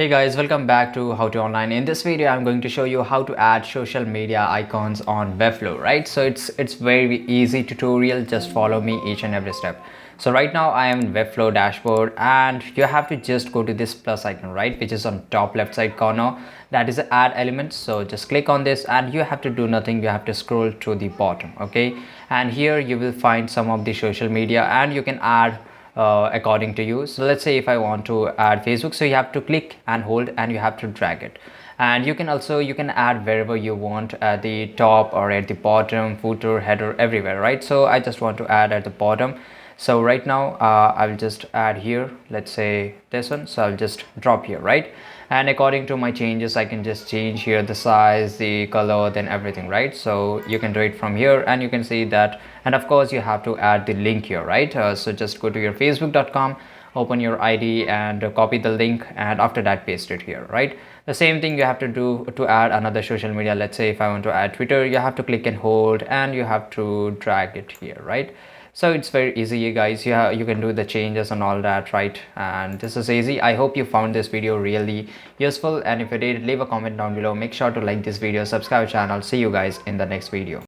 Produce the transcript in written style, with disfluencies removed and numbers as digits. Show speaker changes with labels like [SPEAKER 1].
[SPEAKER 1] Hey guys, welcome back to How to Online. In this video, I'm going to show you how to add social media icons on Webflow, right? So it's very easy tutorial. Just follow me each and every step. So right now I am in Webflow dashboard and you have to just go to this plus icon, right? Which is on top left side corner. That is add elements. So just click on this and you have to do nothing. You have to scroll to the bottom, okay? And here you will find some of the social media and you can add according to you. So let's say if I want to add Facebook, so you have to click and hold and you have to drag it, and you can add wherever you want, at the top or at the bottom, footer, header, everywhere, right? So I just want to add at the bottom. So right now I will just add here, let's say this one. So I'll just drop here, right? And according to my changes, I can just change here the size, the color, then everything, right? So you can do it from here and you can see that. And of course you have to add the link here, right? So just go to your facebook.com, open your ID and copy the link, and after that paste it here, right? The same thing you have to do to add another social media. Let's say if I want to add Twitter, you have to click and hold and you have to drag it here, right? So it's very easy, you guys. You can do the changes and all that, right? And this is easy. I hope you found this video really useful, and if you did, leave a comment down below. Make sure to like this video, subscribe channel. See you guys in the next video.